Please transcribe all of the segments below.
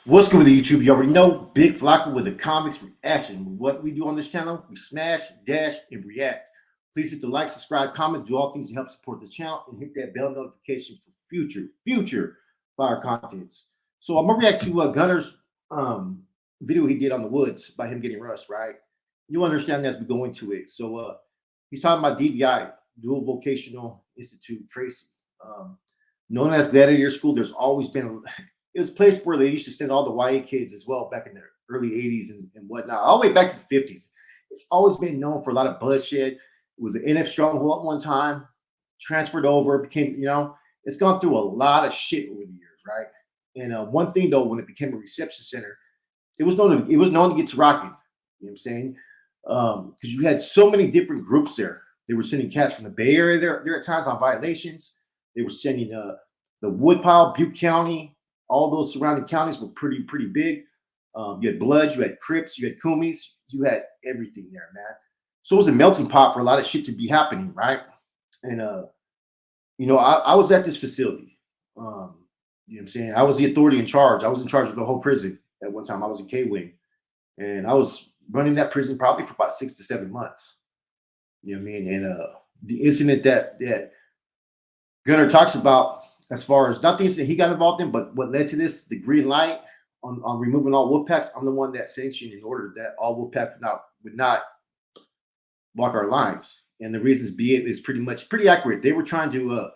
What's good with the YouTube? You already know Big Flocka with the comics reaction. What we do on this channel, we smash, dash, and react. Please hit the like, subscribe, comment, do all things to help support this channel, and hit that bell notification for future fire contents. So I'm gonna react to Gunner's video he did on the woods by him getting rust. Right? You'll understand as we go into it. So he's talking about D.V.I, Dual Vocational Institute, Tracy. Known as Gladiator School, there's always been it was a place where they used to send all the YA kids as well back in the early 80s and whatnot, all the way back to the 50s. It's always been known for a lot of bloodshed. It was an NF stronghold at one time, transferred over, became, it's gone through a lot of shit over the years, right? And one thing though, when it became a reception center, it was known to get to rocking. You know what I'm saying? Because you had so many different groups there. They were sending cats from the Bay Area there at times on violations. They were sending the Woodpile, Butte County, all those surrounding counties were pretty big. You had Bloods, you had Crips, you had Coomies, you had everything there, man. So it was a melting pot for a lot of shit to be happening, right? And I was at this facility. You know what I'm saying? I was the authority in charge. I was in charge of the whole prison at one time. I was in K Wing, and I was running that prison probably for about 6 to 7 months. You know what I mean? And the incident that Gunner talks about, as far as not the incident he got involved in, but what led to this, the green light on removing all wolf packs. I'm the one that sanctioned in order that all wolf packs would not walk our lines. And the reasons be it is pretty accurate. They were trying to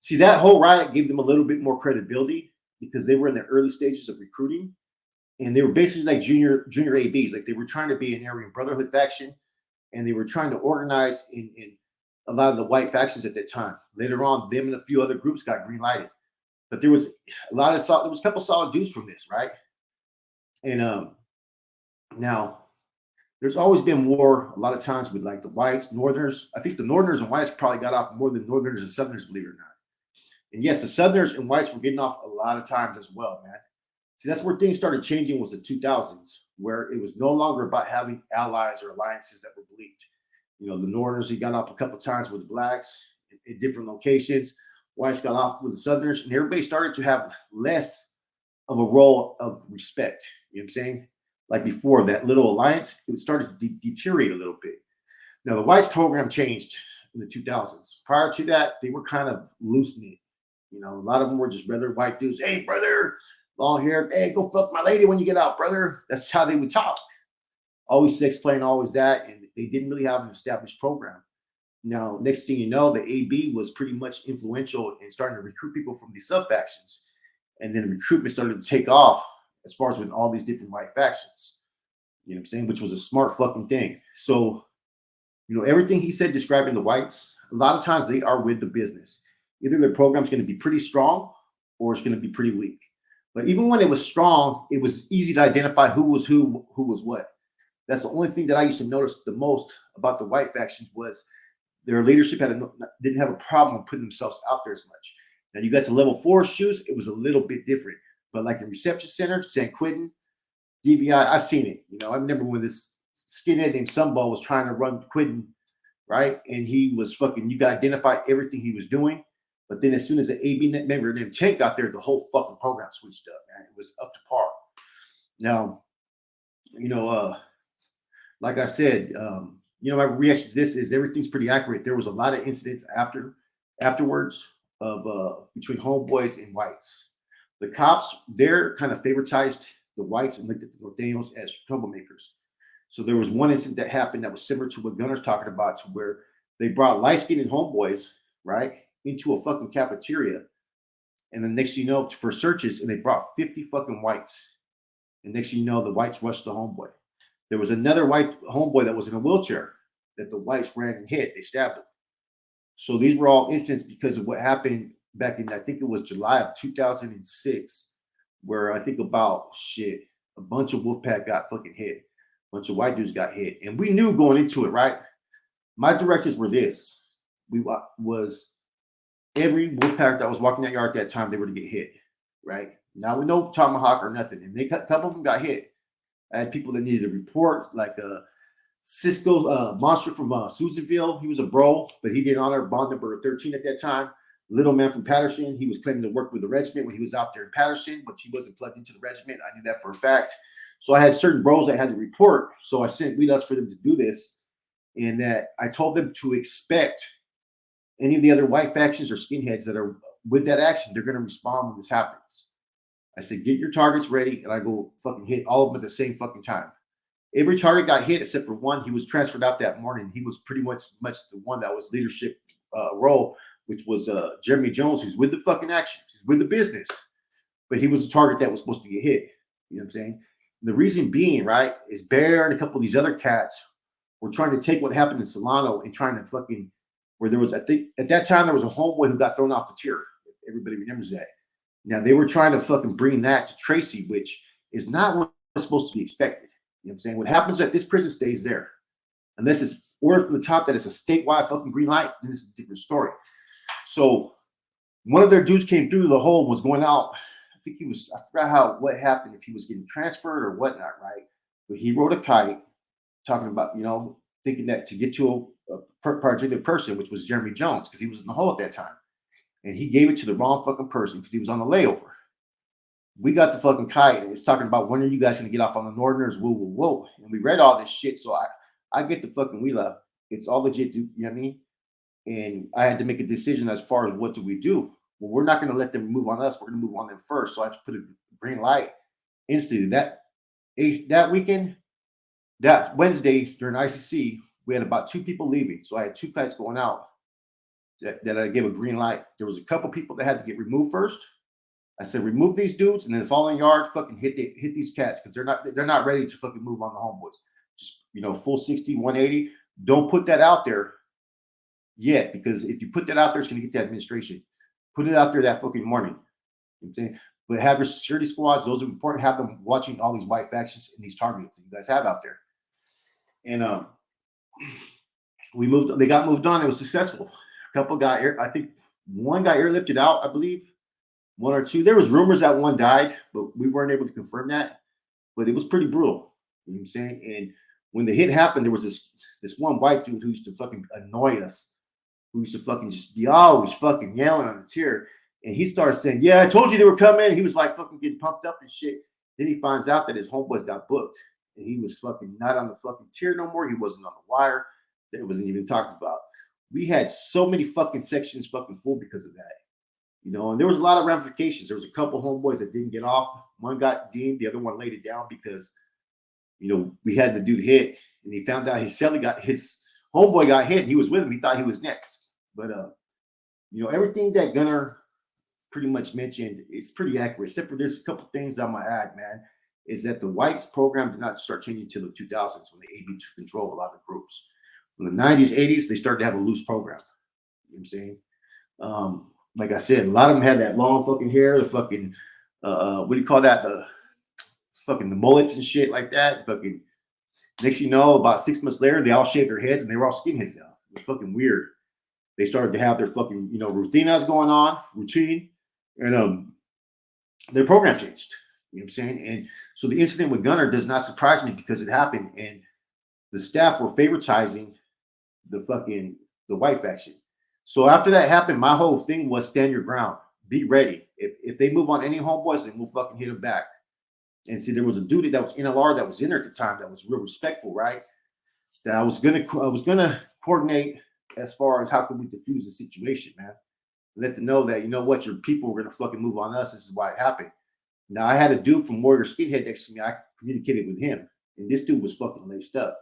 see that whole riot gave them a little bit more credibility because they were in the early stages of recruiting, and they were basically like junior ABs. Like they were trying to be an Aryan Brotherhood faction, and they were trying to organize in a lot of the white factions at that time. Later on, them and a few other groups got green lighted, but there was a couple solid dudes from this, right? And now there's always been war a lot of times with like the whites, northerners. I think the northerners and whites probably got off more than northerners and southerners, believe it or not. And yes, the southerners and whites were getting off a lot of times as well, man. See, that's where things started changing was the 2000s, where it was no longer about having allies or alliances that were believed. The Northerners, he got off a couple of times with the blacks in different locations. Whites got off with the Southerners, and everybody started to have less of a role of respect. You know what I'm saying? Like before that little alliance, it started to deteriorate a little bit. Now, the whites program changed in the 2000s. Prior to that, they were kind of loose-knit. A lot of them were just regular white dudes. Hey, brother, long hair. Hey, go fuck my lady when you get out, brother. That's how they would talk. Always sex playing, always that. And they didn't really have an established program. Now, next thing you know, the AB was pretty much influential in starting to recruit people from these sub factions. And then recruitment started to take off as far as with all these different white factions. You know what I'm saying? Which was a smart fucking thing. So, everything he said describing the whites, a lot of times they are with the business. Either their program's going to be pretty strong or it's going to be pretty weak. But even when it was strong, it was easy to identify who was what. That's the only thing that I used to notice the most about the white factions was their leadership didn't have a problem with putting themselves out there as much. Now you got to level 4 shoes, it was a little bit different. But like the reception center, San Quentin, D.V.I, I've seen it. I remember when this skinhead named Sunball was trying to run Quentin, right? And he was fucking, you could identify everything he was doing. But then as soon as the AB member named Tank got there, the whole fucking program switched up, man. It was up to par. Now, like I said, my reaction to this is everything's pretty accurate. There was a lot of incidents afterwards of between homeboys and whites. The cops there kind of favoritized the whites and looked at the Norteños as troublemakers. So there was one incident that happened that was similar to what Gunner's talking about, to where they brought light-skinned homeboys, right, into a fucking cafeteria. And then next thing you know, for searches, and they brought 50 fucking whites. And next thing you know, the whites rushed the homeboy. There was another white homeboy that was in a wheelchair that the whites ran and hit. They stabbed him. So these were all incidents because of what happened back in, I think it was July of 2006, where I think about a bunch of Wolfpack got fucking hit. A bunch of white dudes got hit. And we knew going into it, right? My directives were this. Was every Wolfpack that was walking that yard at that time, they were to get hit, right? Now we know tomahawk or nothing. And a couple of them got hit. I had people that needed to report, like Cisco Monster from Susanville. He was a bro, but he did honor bond number 13 at that time. little man from Patterson. He was claiming to work with the regiment when he was out there in Patterson, but he wasn't plugged into the regiment. I knew that for a fact. So I had certain bros I had to report. So I sent lead ups for them to do this. And that I told them to expect any of the other white factions or skinheads that are with that action, they're going to respond when this happens. I said, get your targets ready, and I go fucking hit all of them at the same fucking time. Every target got hit except for one. He was transferred out that morning. He was pretty much the one that was leadership role, which was Jeremy Jones, who's with the fucking action. He's with the business. But he was a target that was supposed to get hit. You know what I'm saying? And the reason being, right, is Bear and a couple of these other cats were trying to take what happened in Solano and trying to fucking, where there was, I think, at that time, there was a homeboy who got thrown off the tier. Everybody remembers that. Now, they were trying to fucking bring that to Tracy, which is not what's supposed to be expected. You know what I'm saying? What happens at this prison stays there. Unless it's ordered from the top that it's a statewide fucking green light, then it's a different story. So one of their dudes came through the hole, was going out. I think he was, I forgot what happened, if he was getting transferred or whatnot, right? But he rode a kite talking about, you know, thinking that to get to a particular person, which was Jeremy Jones, because he was in the hole at that time. And he gave it to the wrong fucking person because he was on the layover. We got the fucking kite, and it's talking about when are you guys going to get off on the Northerners? Whoa, whoa, whoa. And we read all this shit, so I get the fucking wheel up. It's all legit, dude. You know what I mean? And I had to make a decision as far as what do we do. Well, we're not going to let them move on us. We're going to move on them first. So I had to put a green light instantly. That weekend, that Wednesday during ICC, we had about 2 people leaving. So I had 2 kites going out that I gave a green light. There was a couple people that had to get removed first. I said, remove these dudes, and then the following yard, fucking hit these cats, because they're not ready to fucking move on the homeboys. Just, you know, full 60, 180. Don't put that out there yet, because if you put that out there, it's going to get the administration. Put it out there that fucking morning. You know what I'm saying? But have your security squads, those are important. Have them watching all these white factions and these targets that you guys have out there. And they got moved on. It was successful. A couple got I think one got airlifted out, I believe. 1 or 2. There was rumors that one died, but we weren't able to confirm that. But it was pretty brutal. You know what I'm saying? And when the hit happened, there was this one white dude who used to fucking annoy us, who used to fucking just be always fucking yelling on the tier. And he started saying, yeah, I told you they were coming. He was like fucking getting pumped up and shit. Then he finds out that his homeboys got booked. And he was fucking not on the fucking tier no more. He wasn't on the wire. That wasn't even talked about. We had so many fucking sections fucking full because of that. You know, and there was a lot of ramifications. There was a couple homeboys that didn't get off. One got deemed, the other one laid it down because, you know, we had the dude hit, and he found out his homeboy got hit. And he was with him. He thought he was next. But you know, everything that Gunner pretty much mentioned is pretty accurate, except for there's a couple things I'm gonna add, man. Is that the whites program did not start changing until the 2000s when the AB took control of a lot of the groups. In the 90s, 80s, they started to have a loose program. You know what I'm saying? Like I said, a lot of them had that long fucking hair, the fucking what do you call that? The fucking the mullets and shit like that. Fucking next you know, about 6 months later, they all shaved their heads and they were all skinheads now. It was fucking weird. They started to have their fucking, you know, routines going on, and their program changed. You know what I'm saying? And so the incident with Gunner does not surprise me because it happened, and the staff were favoritizing the white faction. So after that happened, my whole thing was stand your ground, be ready. If they move on any homeboys, then we'll fucking hit them back. And see, there was a dude that was NLR that was in there at the time that was real respectful, right? That I was gonna coordinate as far as how can we diffuse the situation, man. Let them know that, you know what, your people were gonna fucking move on us. This is why it happened. Now I had a dude from Warrior Skinhead next to me. I communicated with him, and this dude was fucking laced up,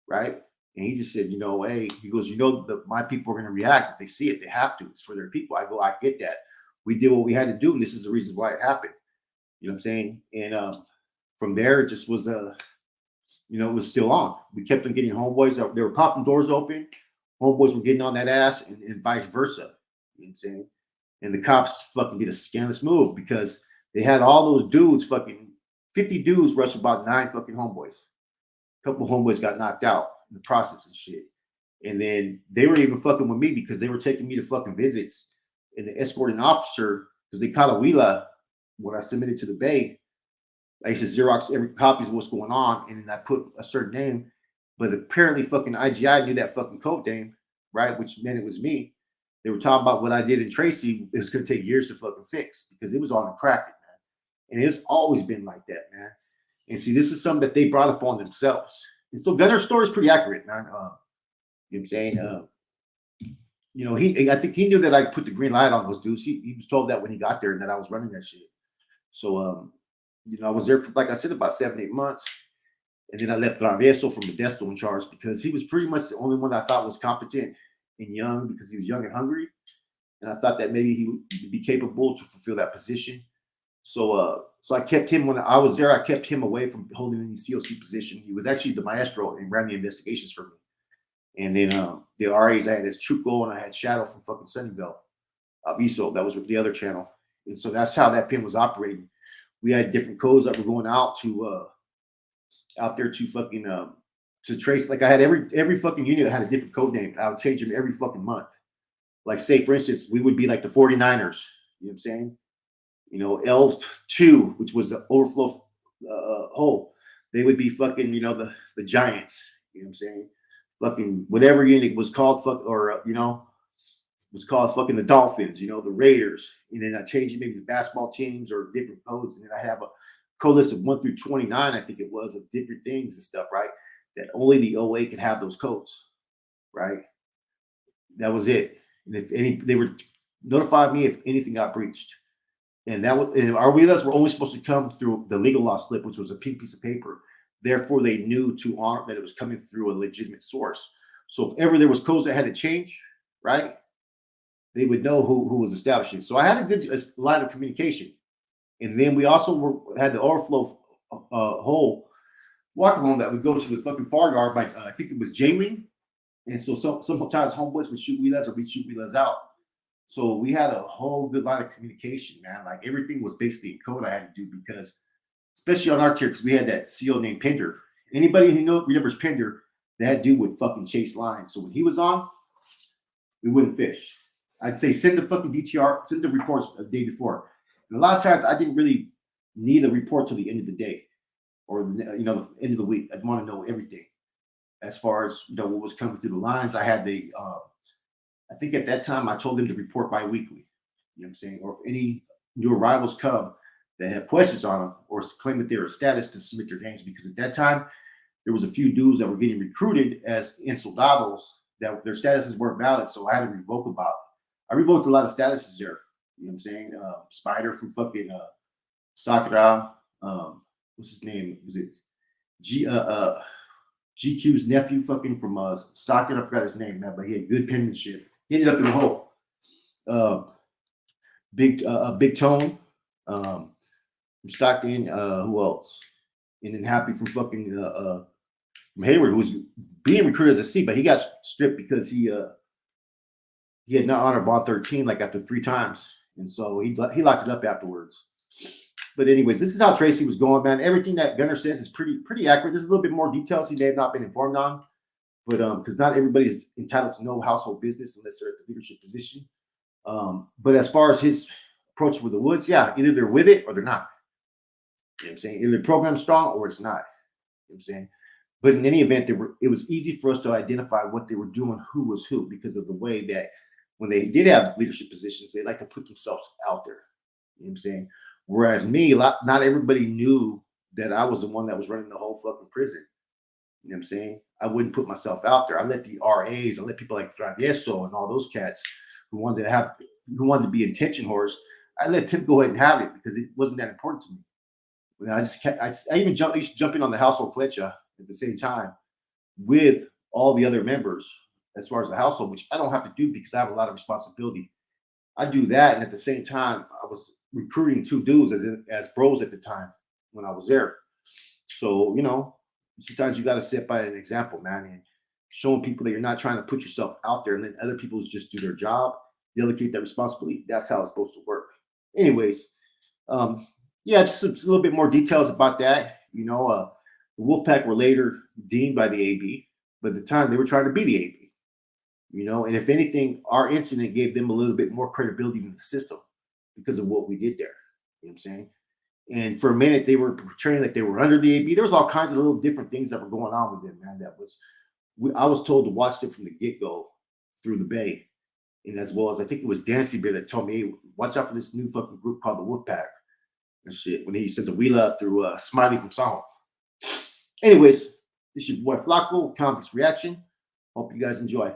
right? And he just said, you know, hey, he goes, you know, my people are going to react. If they see it, they have to. It's for their people. I go, I get that. We did what we had to do, and this is the reason why it happened. You know what I'm saying? And from there, it just was, you know, it was still on. We kept on getting homeboys. They were popping doors open. Homeboys were getting on that ass, and vice versa. You know what I'm saying? And the cops fucking did a scandalous move because they had all those dudes, fucking 50 dudes rush about 9 fucking homeboys. A couple homeboys got knocked out in the process and shit. And then they were even fucking with me because they were taking me to fucking visits. And the escorting officer, because they caught a wheeler when I submitted to the Bay, I used to Xerox every copies of what's going on, and then I put a certain name. But apparently fucking IGI knew that fucking code name, right? Which meant it was me. they were talking about what I did in Tracy. It was going to take years to fucking fix because it was on the crack, man. And it's always been like that, man. And see, this is something that they brought up on themselves. And so Gunner's story is pretty accurate, man. You know what I'm saying? You know, I think he knew that I put the green light on those dudes. He was told that when he got there and that I was running that shit. So, you know, I was there for, like I said, about 7-8 months. And then I left Travieso from Modesto in charge because he was pretty much the only one that I thought was competent and young because he was young and hungry. And I thought that maybe he would be capable to fulfill that position. So I kept him when I was there. I kept him away from holding any COC position. He was actually the maestro and ran the investigations for me. And then the RAs, I had his Chuco and I had Shadow from fucking Sunnyvale. Aviso, that was with the other channel. And so that's how that pin was operating. We had different codes that were going out to out there to fucking to trace. Like I had every fucking unit that had a different code name. I would change them every fucking month. Like say for instance, we would be like the 49ers. You know what I'm saying? You know, L2, which was the overflow hole. They would be fucking, you know, the Giants. You know what I'm saying? Fucking whatever unit was called you know, was called fucking the Dolphins, you know, the Raiders. And then I changed it maybe the basketball teams or different codes. And then I have a code list of 1 through 29, I think it was, of different things and stuff, right? That only the OA could have those codes, right? That was it. And if any, they would notify me if anything got breached. And that was, and our wheelers were only supposed to come through the legal law slip, which was a pink piece of paper. Therefore, they knew to honor that it was coming through a legitimate source. So if ever there was codes that had to change, right, they would know who was establishing. So I had a good line of communication. And then we also had the overflow hole walk along that would go to the fucking far yard by I think it was J-Wing. And so sometimes homeboys would shoot wheelers or we'd shoot wheelers out. So we had a whole good line of communication, man. Like everything was basically in code I had to do because, especially on our tier, because we had that CO named Pender. Anybody who remembers Pender, that dude would fucking chase lines. So when he was on, we wouldn't fish. I'd say send the fucking DTR, send the reports a day before. And a lot of times I didn't really need a report till the end of the day or the, you know, the end of the week. I'd want to know everything as far as, you know, what was coming through the lines. I had the I think at that time I told them to report bi-weekly. You know what I'm saying? Or if any new arrivals come that have questions on them or claim that they're a status to submit their names, because at that time there was a few dudes that were getting recruited as insoldados that their statuses weren't valid, so I had to revoke about it. I revoked a lot of statuses there. You know what I'm saying? Spider from fucking Sakura. What's his name? Was it GQ's nephew fucking from Stockton? I forgot his name, man, but he had good penmanship. He ended up in the hole. Big Tone from Stockton. Who else? And then Happy from fucking from Hayward, who was being recruited as a C, but he got stripped because he had not honored bond 13 like after 3 times, and so he locked it up afterwards. But anyways, this is how Tracy was going, man. Everything that Gunner says is pretty accurate. There's a little bit more details he may have not been informed on, but because not everybody is entitled to know household business unless they're at the leadership position. But as far as his approach with the woods, yeah, either they're with it or they're not. You know what I'm saying? Either the program's strong or it's not. You know what I'm saying? But in any event, it was easy for us to identify what they were doing, who was who, because of the way that when they did have leadership positions, they like to put themselves out there. You know what I'm saying? Whereas me, not everybody knew that I was the one that was running the whole fucking prison. You know what I'm saying? I wouldn't put myself out there. I let the RAs, I let people like Travieso and all those cats who wanted to be intention whores, I let them go ahead and have it because it wasn't that important to me. You know, I even used to jump in on the household flecha at the same time with all the other members as far as the household, which I don't have to do because I have a lot of responsibility. I do that, and at the same time, I was recruiting 2 dudes as bros at the time when I was there. So, you know, sometimes you got to set by an example, man, and showing people that you're not trying to put yourself out there and then other people just do their job, delegate that responsibility. That's how it's supposed to work. Anyways, yeah, just a little bit more details about that. You know, the Wolfpack were later deemed by the AB, but at the time they were trying to be the AB. You know, and if anything, our incident gave them a little bit more credibility in the system because of what we did there. You know what I'm saying? And for a minute, they were portraying like they were under the AB. There was all kinds of little different things that were going on with them, man. I was told to watch it from the get-go through the bay. And as well as I think it was Dancy Bear that told me, hey, watch out for this new fucking group called the Wolfpack and shit. When he sent the wheeler through Smiley from Soho. Anyways, this is your boy Flacco, Comics Reaction. Hope you guys enjoy.